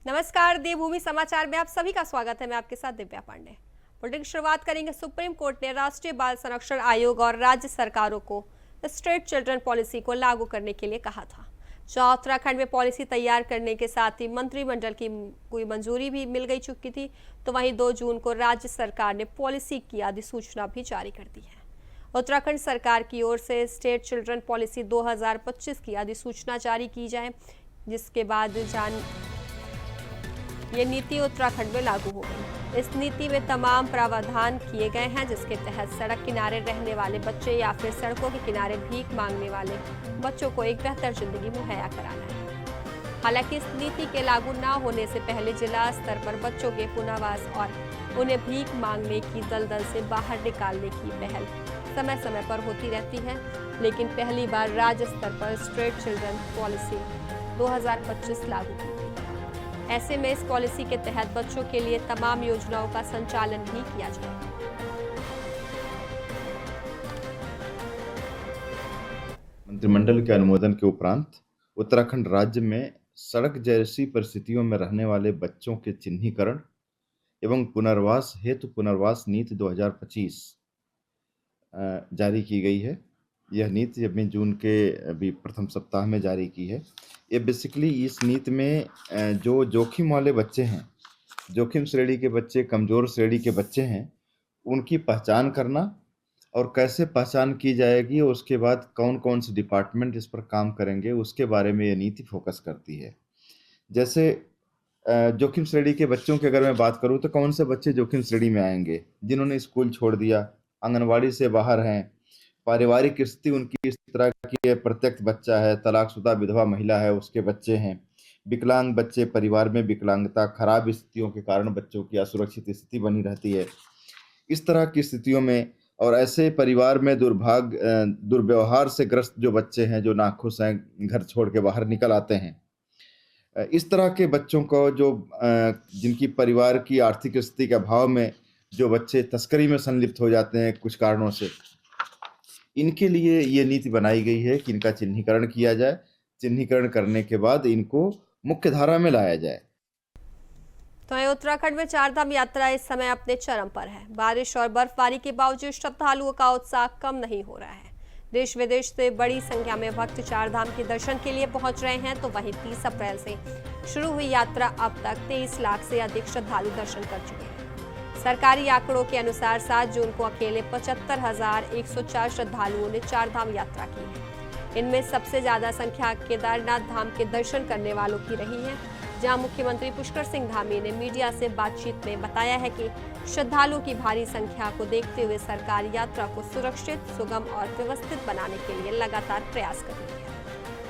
नमस्कार, देवभूमि समाचार में आप सभी का स्वागत है। मैं आपके साथ दिव्या पांडे। बुलेटिन की शुरुआत करेंगे। सुप्रीम कोर्ट ने राष्ट्रीय बाल संरक्षण आयोग और राज्य सरकारों को स्ट्रेट चिल्ड्रन पॉलिसी को लागू करने के लिए कहा था। जहां उत्तराखंड में पॉलिसी तैयार करने के साथ ही मंत्रिमंडल की कोई मंजूरी भी मिल गई चुकी थी, तो वहीं 2 जून को राज्य सरकार ने पॉलिसी की अधिसूचना भी जारी कर दी है। उत्तराखंड सरकार की ओर से स्टेट चिल्ड्रन पॉलिसी 2025 की अधिसूचना जारी की जाए, जिसके बाद ये नीति उत्तराखंड में लागू हो गई। इस नीति में तमाम प्रावधान किए गए हैं, जिसके तहत सड़क किनारे रहने वाले बच्चे या फिर सड़कों के किनारे भीख मांगने वाले बच्चों को एक बेहतर जिंदगी मुहैया कराना है। हालांकि इस नीति के लागू न होने से पहले जिला स्तर पर बच्चों के पुनर्वास और उन्हें भीख मांगने की दलदल से बाहर निकालने की पहल समय समय पर होती रहती है, लेकिन पहली बार राज्य स्तर पर स्ट्रेट चिल्ड्रन पॉलिसी 2025 लागू की गई। ऐसे में इस पॉलिसी के तहत बच्चों के लिए तमाम योजनाओं का संचालन भी किया जाएगा। मंत्रिमंडल के अनुमोदन के उपरांत उत्तराखंड राज्य में सड़क जैसी परिस्थितियों में रहने वाले बच्चों के चिन्हीकरण एवं पुनर्वास हेतु पुनर्वास नीति 2025 जारी की गई है। यह नीति अभी जून के अभी प्रथम सप्ताह में जारी की है। ये बेसिकली इस नीति में जो जोखिम वाले बच्चे हैं, जोखिम श्रेणी के बच्चे, कमज़ोर श्रेणी के बच्चे हैं, उनकी पहचान करना और कैसे पहचान की जाएगी और उसके बाद कौन कौन से डिपार्टमेंट इस पर काम करेंगे, उसके बारे में ये नीति फोकस करती है। जैसे जोखिम श्रेणी के बच्चों की अगर मैं बात करूँ तो कौन से बच्चे जोखिम श्रेणी में आएंगे? जिन्होंने स्कूल छोड़ दिया, आंगनवाड़ी से बाहर हैं, पारिवारिक स्थिति उनकी इस तरह की है, प्रत्यक्ष बच्चा है, तलाकशुदा विधवा महिला है, उसके बच्चे हैं, विकलांग बच्चे, परिवार में विकलांगता, खराब स्थितियों के कारण बच्चों की असुरक्षित स्थिति बनी रहती है। इस तरह की स्थितियों में और ऐसे परिवार में दुर्व्यवहार से ग्रस्त जो बच्चे हैं, जो नाखुश हैं, घर छोड़ के बाहर निकल आते हैं, इस तरह के बच्चों को जिनकी परिवार की आर्थिक स्थिति के अभाव में जो बच्चे तस्करी में संलिप्त हो जाते हैं कुछ कारणों से, इनके लिए ये नीति बनाई गई है कि इनका चिन्हीकरण किया जाए। चिन्हीकरण करने के बाद इनको मुख्य धारा में लाया जाए। तो उत्तराखंड में चारधाम यात्रा इस समय अपने चरम पर है। बारिश और बर्फबारी के बावजूद श्रद्धालुओं का उत्साह कम नहीं हो रहा है। देश विदेश से बड़ी संख्या में भक्त चारधाम के दर्शन के लिए पहुंच रहे हैं। तो वहीं 30 अप्रैल से शुरू हुई यात्रा अब तक 23 लाख से अधिक श्रद्धालु दर्शन कर चुके हैं। सरकारी आंकड़ों के अनुसार 7 जून को अकेले 75,104 श्रद्धालुओं ने चारधाम यात्रा की है। इनमें सबसे ज्यादा संख्या केदारनाथ धाम के दर्शन करने वालों की रही है, जहां मुख्यमंत्री पुष्कर सिंह धामी ने मीडिया से बातचीत में बताया है कि श्रद्धालुओं की भारी संख्या को देखते हुए सरकार यात्रा को सुरक्षित, सुगम और व्यवस्थित बनाने के लिए लगातार प्रयास कर रही है।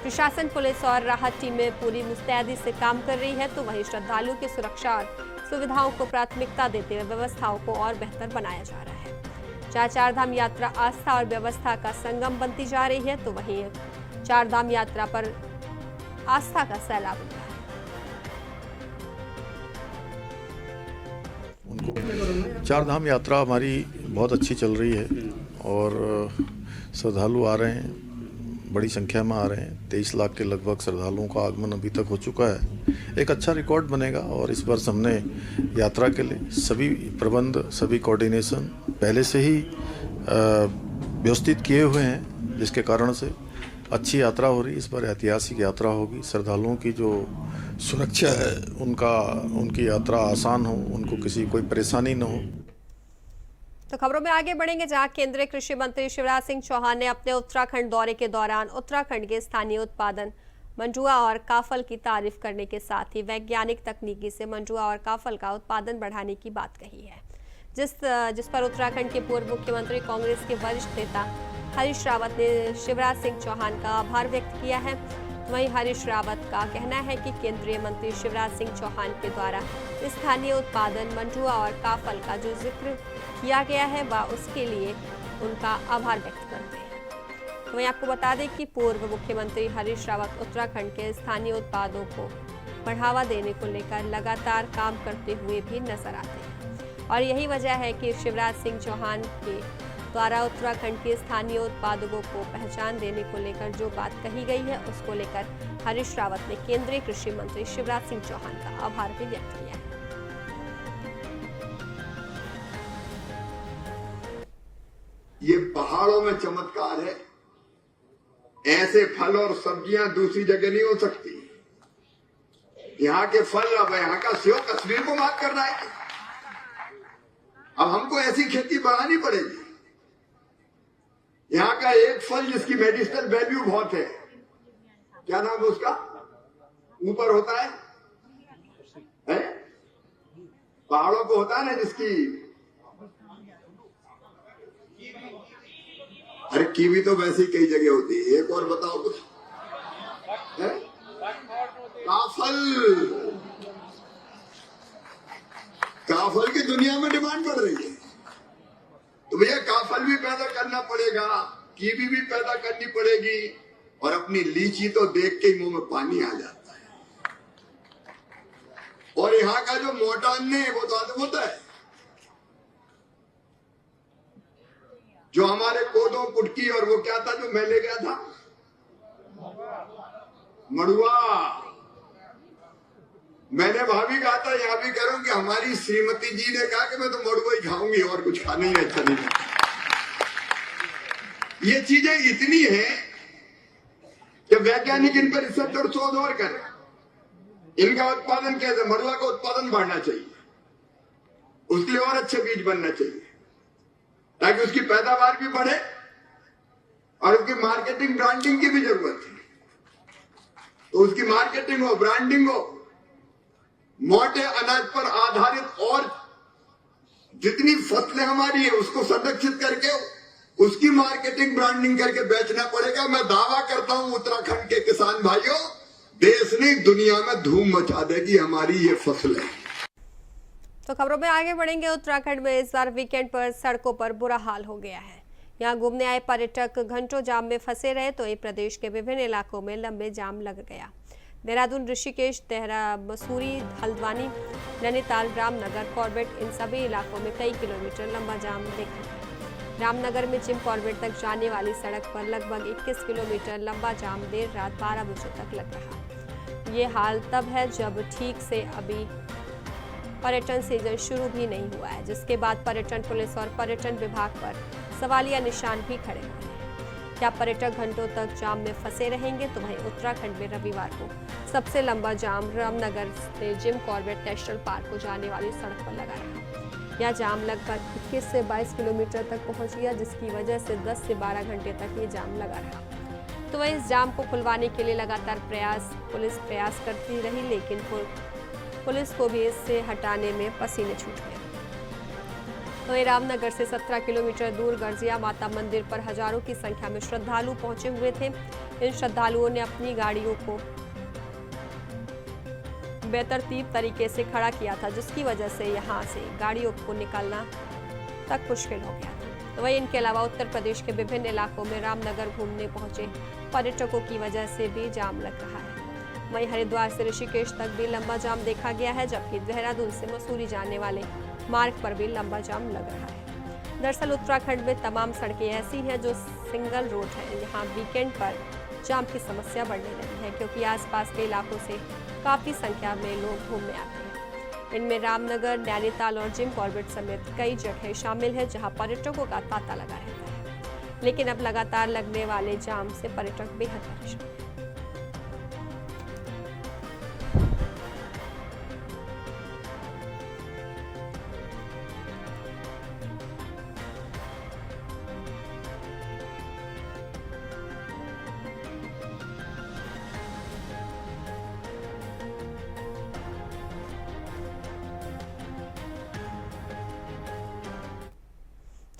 प्रशासन, पुलिस और राहत टीमें पूरी मुस्तैदी से काम कर रही है। तो वहीं श्रद्धालुओं की सुरक्षा और सुविधाओं को प्राथमिकता देते हुए व्यवस्थाओं को और बेहतर बनाया जा रहा है। जहाँ चारधाम यात्रा आस्था और व्यवस्था का संगम बनती जा रही है, तो वहीं चारधाम यात्रा पर आस्था का सैलाब उठा है। चारधाम यात्रा हमारी बहुत अच्छी चल रही है और श्रद्धालु आ रहे हैं, बड़ी संख्या में आ रहे हैं। 23 लाख के लगभग श्रद्धालुओं का आगमन अभी तक हो चुका है। एक अच्छा रिकॉर्ड बनेगा और इस वर्ष हमने यात्रा के लिए सभी प्रबंध, सभी कोऑर्डिनेशन पहले से ही व्यवस्थित किए हुए हैं, जिसके कारण से अच्छी यात्रा हो रही है। इस बार ऐतिहासिक यात्रा होगी। श्रद्धालुओं की जो सुरक्षा है, उनकी यात्रा आसान हो, उनको किसी कोई परेशानी न हो। तो खबरों में आगे बढ़ेंगे, जहां केंद्रीय कृषि मंत्री शिवराज सिंह चौहान ने अपने उत्तराखंड दौरे के दौरान उत्तराखंड के स्थानीय उत्पादन मंडुआ और काफल की तारीफ करने के साथ ही वैज्ञानिक तकनीकी से मंडुआ और काफल का उत्पादन बढ़ाने की बात कही है, जिस पर उत्तराखंड के पूर्व मुख्यमंत्री, कांग्रेस के वरिष्ठ नेता हरीश रावत ने शिवराज सिंह चौहान का आभार व्यक्त किया है। वहीं हरीश रावत का कहना है कि केंद्रीय मंत्री शिवराज सिंह चौहान के द्वारा स्थानीय उत्पादन मंडुआ और काफल का जो जिक्र किया गया है, वह उसके लिए उनका आभार व्यक्त करते हैं। वहीं आपको बता दें कि पूर्व मुख्यमंत्री हरीश रावत उत्तराखंड के स्थानीय उत्पादों को बढ़ावा देने को लेकर लगातार काम करते हुए भी नजर आते हैं। और यही वजह है कि शिवराज सिंह चौहान के द्वारा उत्तराखंड के स्थानीय उत्पादकों को पहचान देने को लेकर जो बात कही गई है, उसको लेकर हरीश रावत ने केंद्रीय कृषि मंत्री शिवराज सिंह चौहान का आभार भी व्यक्त किया है। ये पहाड़ों में चमत्कार है। ऐसे फल और सब्जियां दूसरी जगह नहीं हो सकती। यहाँ के फल, अब यहाँ का सेब कश्मीर को मात कर रहा है। अब हमको ऐसी खेती बढ़ानी पड़ेगी। यहाँ का एक फल जिसकी मेडिसिनल वैल्यू बहुत है, क्या नाम है उसका, ऊपर होता है? पहाड़ों को होता है ना जिसकी, अरे कीवी तो वैसे ही कई जगह होती है। एक और बताओ कुछ है? काफल। काफल की दुनिया में डिमांड बढ़ रही है, तो भैया काफल भी पैदा करना पड़ेगा, कीवी भी पैदा करनी पड़ेगी। और अपनी लीची तो देख के ही मुंह में पानी आ जाता है। और यहाँ का जो मोटा अन्न है वो तो आदम होता है। जो हमारे कोदो कुटकी और वो क्या था जो मैं ले गया था, मड़ुआ। मैंने भाभी कहा था, यहां भी करूं कि हमारी श्रीमती जी ने कहा कि मैं तो मड़ुआ ही खाऊंगी और कुछ खाना ही अच्छा नहीं लगता। ये चीजें इतनी हैं कि वैज्ञानिक इन पर रिसर्च और शोध और करें। इनका उत्पादन कैसे, मड़ुआ का उत्पादन बढ़ना चाहिए, उसके लिए और अच्छे बीज बनना चाहिए ताकि उसकी पैदावार भी बढ़े और उसकी मार्केटिंग ब्रांडिंग की भी जरूरत है। तो उसकी मार्केटिंग हो, ब्रांडिंग हो, मोटे अनाज पर आधारित और जितनी फसलें हमारी है उसको संरक्षित करके उसकी मार्केटिंग ब्रांडिंग करके बेचना पड़ेगा। मैं दावा करता हूं उत्तराखंड के किसान भाइयों, देश नहीं दुनिया में धूम मचा देगी हमारी ये फसलें। तो खबरों में आगे बढ़ेंगे। उत्तराखंड में इस बार वीकेंड पर सड़कों पर बुरा हाल हो गया है। यहाँ घूमने आए पर्यटक घंटों जाम में फंसे रहे तो ये प्रदेश के विभिन्न इलाकों में लंबे जाम लग गया। देहरादून, ऋषिकेश, देहरा, मसूरी, हल्द्वानी, नैनीताल, रामनगर, कॉर्बेट, इन सभी इलाकों में कई किलोमीटर लंबा जाम देखा गया। रामनगर में जिम कॉर्बेट तक जाने वाली सड़क पर लगभग 21 किलोमीटर लंबा जाम देर रात 12 बजे तक लग रहा। ये हाल तब है जब ठीक से अभी पर्यटन सीजन शुरू भी नहीं हुआ है, जिसके बाद पर्यटन पुलिस और पर्यटन विभाग पर सवालिया निशान भी खड़े हुए हैं। क्या पर्यटक घंटों तक जाम में फंसे रहेंगे? तो वहीं उत्तराखंड में रविवार को सबसे लंबा जाम रामनगर से जिम कॉर्बेट नेशनल पार्क को जाने वाली सड़क पर लगा रहा। यह जाम लगभग 21 से 22 किलोमीटर तक पहुंच गया, जिसकी वजह से 10 से 12 घंटे तक ये जाम लगा रहा। तो वहीं इस जाम को खुलवाने के लिए लगातार पुलिस प्रयास करती रही, लेकिन पुलिस को भी इससे हटाने में पसीने छूट गए। तो ये रामनगर से 17 किलोमीटर दूर गर्जिया माता मंदिर पर हजारों की संख्या में श्रद्धालु पहुंचे हुए थे। इन श्रद्धालुओं ने अपनी गाड़ियों को बेतरतीब तरीके से खड़ा किया था, जिसकी वजह से यहाँ से गाड़ियों को निकालना तक मुश्किल हो गया था। तो वहीं इनके अलावा उत्तर प्रदेश के विभिन्न इलाकों में रामनगर घूमने पहुंचे पर्यटकों की वजह से भी जाम लग रहा है। वहीं हरिद्वार से ऋषिकेश तक भी लंबा जाम देखा गया है, जबकि देहरादून से मसूरी जाने वाले मार्ग पर भी लंबा जाम लग रहा है। दरअसल उत्तराखंड में तमाम सड़कें ऐसी हैं जो सिंगल रोड है। यहाँ वीकेंड पर जाम की समस्या बढ़ने लगी है, क्योंकि आसपास के इलाकों से काफ़ी संख्या में लोग घूमने आते हैं। इनमें रामनगर, नैनीताल और जिम कॉर्बेट समेत कई जगह शामिल है जहां पर्यटकों का तांता लगा रहता है। लेकिन अब लगातार लगने वाले जाम से पर्यटक बेहद परेशान हैं।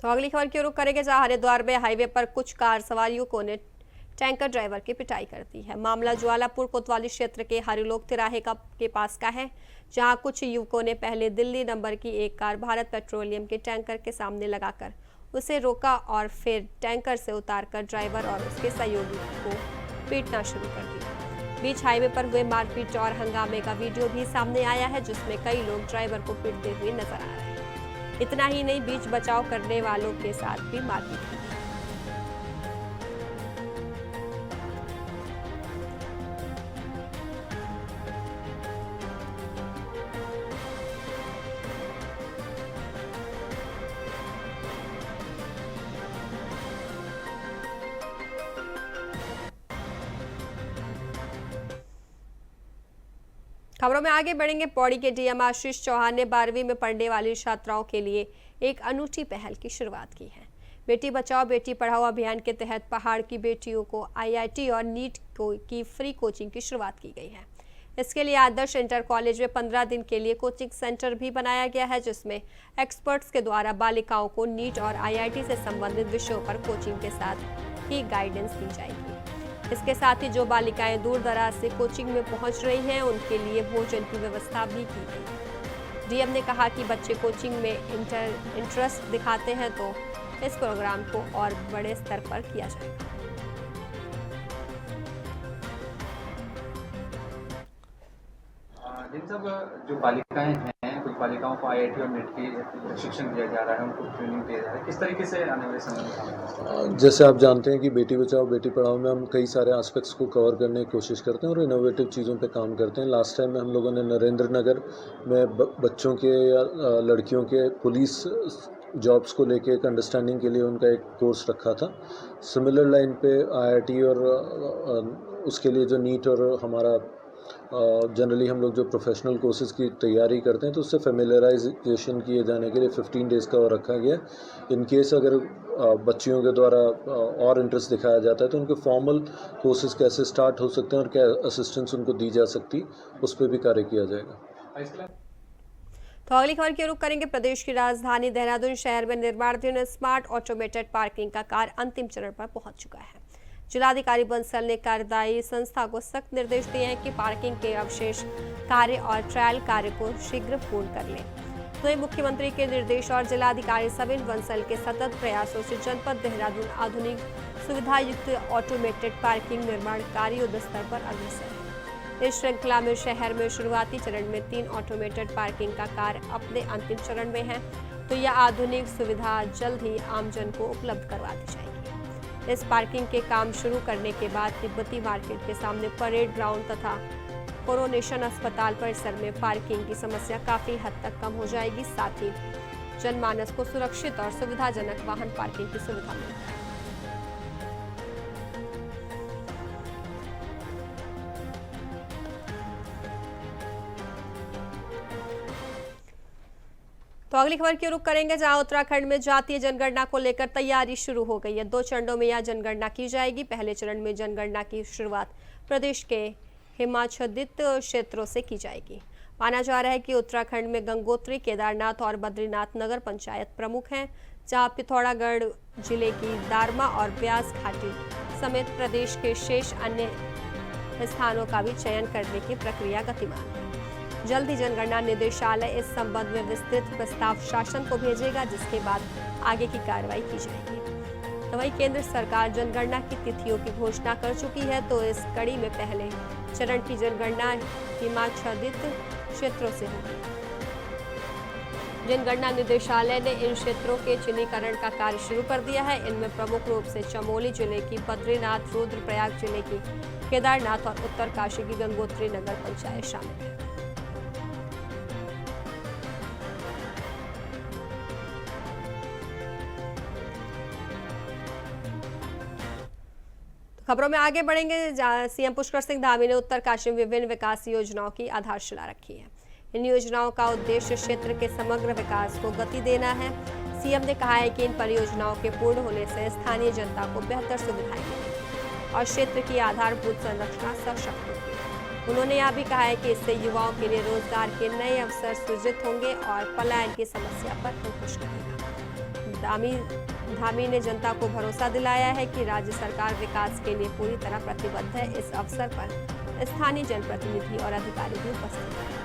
तो अगली खबर की रुख करेंगे, जहां हरिद्वार में हाईवे पर कुछ कार सवारियों ने टैंकर ड्राइवर की पिटाई कर दी है। मामला ज्वालापुर कोतवाली क्षेत्र के हरिलोक तिराहे के पास का है, जहां कुछ युवकों ने पहले दिल्ली नंबर की एक कार भारत पेट्रोलियम के टैंकर के सामने लगाकर उसे रोका और फिर टैंकर से उतारकर ड्राइवर और उसके सहयोगी को पीटना शुरू कर दिया। बीच हाईवे पर हुए मारपीट और हंगामे का वीडियो भी सामने आया है, जिसमें कई लोग ड्राइवर को पीटते हुए नजर आ रहे हैं। इतना ही नहीं, बीच बचाव करने वालों के साथ भी मारपीट हुई। खबरों में आगे बढ़ेंगे। पौड़ी के डीएम आशीष चौहान ने 12वीं में पढ़ने वाली छात्राओं के लिए एक अनूठी पहल की शुरुआत की है। बेटी बचाओ बेटी पढ़ाओ अभियान के तहत पहाड़ की बेटियों को आईआईटी और नीट की फ्री कोचिंग की शुरुआत की गई है। इसके लिए आदर्श इंटर कॉलेज में 15 दिन के लिए कोचिंग सेंटर भी बनाया गया है, जिसमें एक्सपर्ट्स के द्वारा बालिकाओं को नीट और आईआईटी से संबंधित विषयों पर कोचिंग के साथ ही गाइडेंस दी जाएगी। इसके साथ ही जो बालिकाएं दूर दराज से कोचिंग में पहुंच रही हैं, उनके लिए भोजन की व्यवस्था भी की गई। डीएम ने कहा कि बच्चे कोचिंग में इंटरेस्ट दिखाते हैं तो इस प्रोग्राम को और बड़े स्तर पर किया जाएगा। जिन सब जो बालिकाएं हैं, कुछ बालिकाओं को आईआईटी और नेट की प्रशिक्षण दिया जा रहा है, उनको ट्रेनिंग दिया जा रहा है, किस तरीके से आने वाले समय में काम होगा? जैसे आप जानते हैं कि बेटी बचाओ बेटी पढ़ाओ में हम कई सारे एस्पेक्ट्स को कवर करने की कोशिश करते हैं और इनोवेटिव चीज़ों पे काम करते हैं। लास्ट टाइम में हम लोगों ने नरेंद्र नगर में बच्चों के या लड़कियों के पुलिस जॉब्स को लेके एक अंडरस्टैंडिंग के लिए उनका एक कोर्स रखा था। सिमिलर लाइन पे आईआईटी और उसके लिए जो नीट और हमारा जनरली हम लोग जो प्रोफेशनल कोर्सेज़ की तैयारी करते हैं तो उससे फेमिलराइजेशन किए जाने के लिए 15 डेज़ का वो रखा गया। इन केस अगर बच्चियों के द्वारा और इंटरेस्ट दिखाया जाता है तो उनके फॉर्मल कोर्सेज़ कैसे स्टार्ट हो सकते हैं और क्या असिस्टेंस उनको दी जा सकती, उस पर भी कार्य किया जाएगा। तो अगली खबर की रुख करेंगे। प्रदेश की राजधानी देहरादून शहर में निर्माणाधीन स्मार्ट ऑटोमेटेड पार्किंग का कार्य अंतिम चरण पर पहुंच चुका है। जिलाधिकारी बंसल ने कार्यदायी संस्था को सख्त निर्देश दिए हैं कि पार्किंग के अवशेष कार्य और ट्रायल कार्य को शीघ्र पूर्ण कर लें। तो मुख्यमंत्री के निर्देश और जिलाधिकारी सविन बंसल के सतत प्रयासों से जनपद देहरादून आधुनिक सुविधा युक्त ऑटोमेटेड पार्किंग निर्माण कार्य युद्ध स्तर पर अग्रसर है। इस श्रृंखला में शहर में शुरुआती चरण में 3 ऑटोमेटेड पार्किंग का कार्य अपने अंतिम चरण में है, तो यह आधुनिक सुविधा जल्द ही आमजन को उपलब्ध करवा दी जाएगी। इस पार्किंग के काम शुरू करने के बाद तिब्बती मार्केट के सामने परेड ग्राउंड तथा कोरोनेशन अस्पताल परिसर में पार्किंग की समस्या काफी हद तक कम हो जाएगी। साथ ही जनमानस को सुरक्षित और सुविधाजनक वाहन पार्किंग की सुविधा मिलेगी। तो अगली खबर की रुख करेंगे, जहां उत्तराखंड में जातीय जनगणना को लेकर तैयारी शुरू हो गई है। 2 चरणों में यह जनगणना की जाएगी। पहले चरण में जनगणना की शुरुआत प्रदेश के हिमाच्छादित क्षेत्रों से की जाएगी। माना जा रहा है कि उत्तराखंड में गंगोत्री, केदारनाथ और बद्रीनाथ नगर पंचायत प्रमुख हैं, जहां पिथौरागढ़ जिले की दारमा और ब्यास घाटी समेत प्रदेश के शेष अन्य स्थानों का भी चयन करने की प्रक्रिया गतिमान है। जल्द ही जनगणना निदेशालय इस संबंध में विस्तृत प्रस्ताव शासन को भेजेगा, जिसके बाद आगे की कार्रवाई की जाएगी। तो वहीं केंद्र सरकार जनगणना की तिथियों की घोषणा कर चुकी है, तो इस कड़ी में पहले चरण की जनगणना हिमाच्छादित क्षेत्रों से होगी। जनगणना निदेशालय ने इन क्षेत्रों के चिन्हीकरण का कार्य शुरू कर दिया है। इनमें प्रमुख रूप से चमोली जिले की बद्रीनाथ, रुद्रप्रयाग जिले की केदारनाथ और उत्तरकाशी की गंगोत्री नगर पंचायत शामिल है। खबरों में आगे बढ़ेंगे। सीएम पुष्कर सिंह धामी ने उत्तरकाशी में विभिन्न विकास योजनाओं की आधारशिला रखी है। इन योजनाओं का उद्देश्य क्षेत्र के समग्र विकास को गति देना है। सीएम ने कहा है कि इन परियोजनाओं के पूर्ण होने से स्थानीय जनता को बेहतर सुविधाएं मिलेंगी और क्षेत्र की आधारभूत संरचना सशक्त होगी। उन्होंने यह भी कहा है कि इससे युवाओं के लिए रोजगार के नए अवसर सृजित होंगे और पलायन की समस्या पर अंकुश लगेगा। धामी ने जनता को भरोसा दिलाया है कि राज्य सरकार विकास के लिए पूरी तरह प्रतिबद्ध है। इस अवसर पर स्थानीय जनप्रतिनिधि और अधिकारी भी उपस्थित हैं।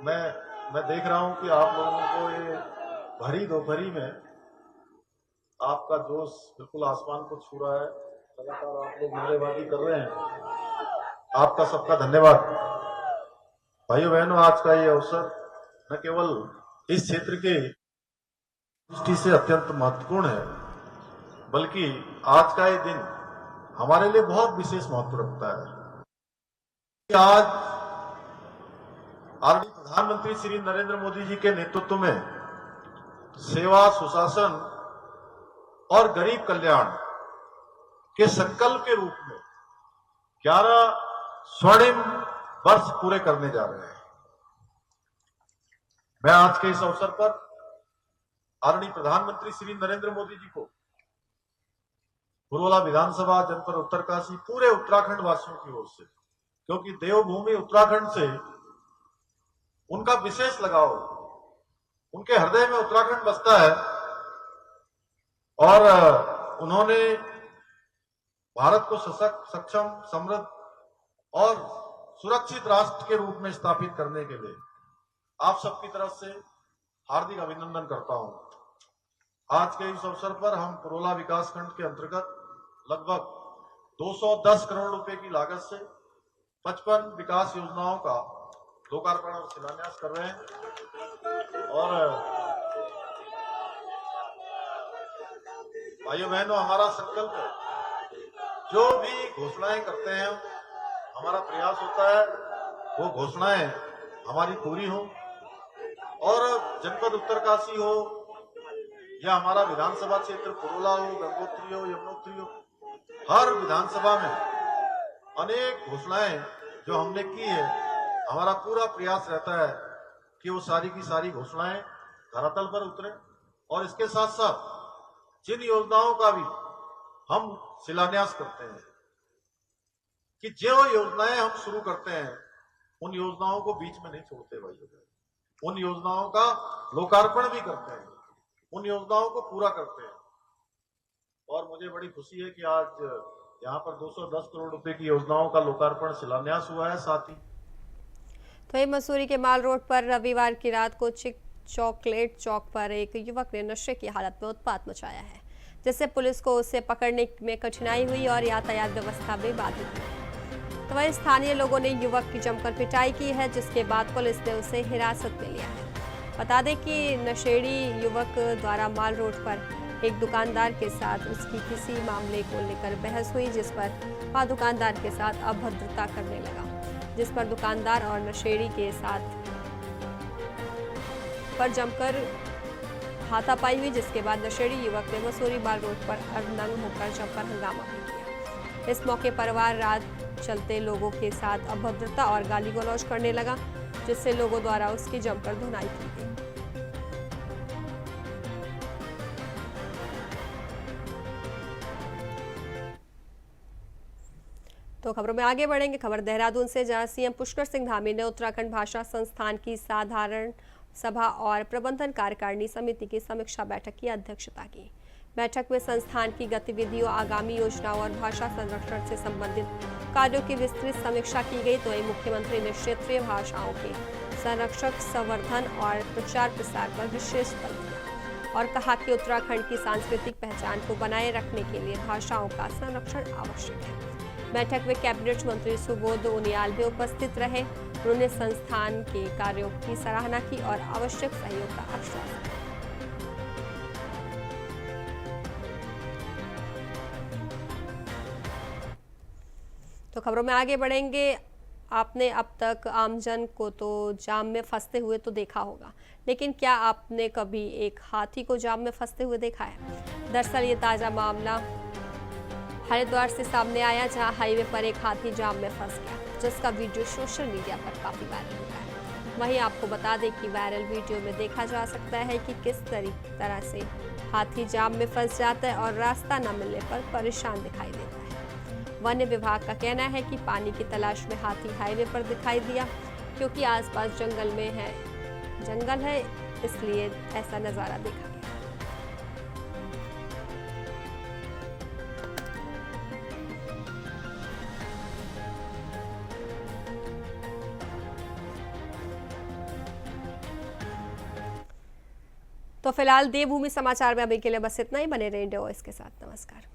मैं देख रहा हूं कि आप लोगों को ये भरी दोपहरी में आपका जोश बिल्कुल आसमान को छू रहा है। लगातार आप लोग नारेबाजी कर रहे हैं, आपका सबका धन्यवाद। भाइयों बहनों, आज का ये अवसर न केवल इस क्षेत्र के दृष्टि से अत्यंत महत्वपूर्ण है, बल्कि आज का ये दिन हमारे लिए बहुत विशेष महत्व रखता है। आज आदरणीय प्रधानमंत्री श्री नरेंद्र मोदी जी के नेतृत्व में सेवा, सुशासन और गरीब कल्याण के संकल्प के रूप में 11 स्वर्णिम वर्ष पूरे करने जा रहे हैं। मैं आज के इस अवसर पर आदरणीय प्रधानमंत्री श्री नरेंद्र मोदी जी को पुरोला विधानसभा, जनपद उत्तरकाशी, पूरे उत्तराखंड वासियों की ओर से, क्योंकि देवभूमि उत्तराखंड से उनका विशेष लगाव, उनके हृदय में उत्तराखंड बसता है और उन्होंने भारत को सशक्त, सक्षम, समृद्ध और सुरक्षित राष्ट्र के रूप में स्थापित करने के लिए आप सबकी तरफ से हार्दिक अभिनंदन करता हूं। आज के इस अवसर पर हम पुरोला विकासखंड के अंतर्गत लगभग 210 करोड़ रुपए की लागत से 55 विकास योजनाओं का लोकार्पण और शिलान्यास कर रहे हैं। और भाइयों बहनों, हमारा संकल्प है, जो भी घोषणाएं करते हैं, हमारा प्रयास होता है वो घोषणाएं हमारी पूरी हो। और जनपद उत्तरकाशी हो या हमारा विधानसभा क्षेत्र पुरोला हो, गंगोत्री हो, यमुनोत्री हो, हर विधानसभा में अनेक घोषणाएं जो हमने की है, हमारा पूरा प्रयास रहता है कि वो सारी की सारी घोषणाएं धरातल पर उतरे। और इसके साथ साथ जिन योजनाओं का भी हम शिलान्यास करते हैं, कि जो योजनाएं हम शुरू करते हैं उन योजनाओं को बीच में नहीं छोड़ते भाइयों, उन योजनाओं का लोकार्पण भी करते हैं, उन योजनाओं को पूरा करते हैं। और मुझे बड़ी खुशी है कि आज यहाँ पर 210 करोड़ रुपए की योजनाओं का लोकार्पण शिलान्यास हुआ है। साथ ही तो ये मसूरी के माल रोड पर रविवार की रात को चॉकलेट चौक पर एक युवक ने नशे की हालत में उत्पात मचाया है, जिससे पुलिस को उसे पकड़ने में कठिनाई हुई और यातायात व्यवस्था भी बाधित हुई। तो वहीं स्थानीय लोगों ने युवक की जमकर पिटाई की है, जिसके बाद पुलिस ने उसे हिरासत में लिया है। बता दें कि नशेड़ी युवक द्वारा माल रोड पर एक दुकानदार के साथ उसकी किसी मामले को लेकर बहस हुई, जिस पर वह दुकानदार के साथ अभद्रता करने लगा, जिस पर दुकानदार और नशेड़ी के साथ पर जमकर हाथापाई हुई, जिसके बाद नशेड़ी युवक ने मसूरी माल रोड पर अर्धनंग होकर जमकर हंगामा भी किया। इस मौके पर वह रात चलते लोगों के साथ अभद्रता और गाली गलौज करने लगा, जिससे लोगों द्वारा उसकी जमकर धुनाई की गई। तो खबरों में आगे बढ़ेंगे। खबर देहरादून से, जहां सीएम पुष्कर सिंह धामी ने उत्तराखंड भाषा संस्थान की साधारण सभा और प्रबंधन कार्यकारिणी समिति की समीक्षा बैठक की अध्यक्षता की। बैठक में संस्थान की गतिविधियों, आगामी योजनाओं और भाषा संरक्षण से संबंधित कार्यों की विस्तृत समीक्षा की गई। तो मुख्यमंत्री ने क्षेत्रीय भाषाओं के संरक्षण, संवर्धन और प्रचार प्रसार पर विशेष बल दिया और कहा कि उत्तराखंड की सांस्कृतिक पहचान को बनाए रखने के लिए भाषाओं का संरक्षण आवश्यक है। बैठक में कैबिनेट मंत्री सुबोध उनियाल भी उपस्थित रहे। उन्होंने संस्थान के कार्यों की सराहना की और आवश्यक सहयोग का आश्वासन दिया। तो खबरों में आगे बढ़ेंगे। आपने अब तक आमजन को तो जाम में फंसते हुए तो देखा होगा, लेकिन क्या आपने कभी एक हाथी को जाम में फंसते हुए देखा है? दरअसल ये ताजा मामला हरिद्वार से सामने आया, जहां हाईवे पर एक हाथी जाम में फंस गया, जिसका वीडियो सोशल मीडिया पर काफी वायरल हो रहा है। वहीं आपको बता दें कि वायरल वीडियो में देखा जा सकता है कि किस तरह से हाथी जाम में फंस जाता है और रास्ता न मिलने पर परेशान दिखाई देता है। वन्य विभाग का कहना है कि पानी की तलाश में हाथी हाईवे पर दिखाई दिया, क्योंकि आसपास जंगल है, इसलिए ऐसा नजारा देखा गया। तो फिलहाल देवभूमि समाचार में अभी के लिए बस इतना ही। बने रहे इंडिया वॉइस के साथ। नमस्कार।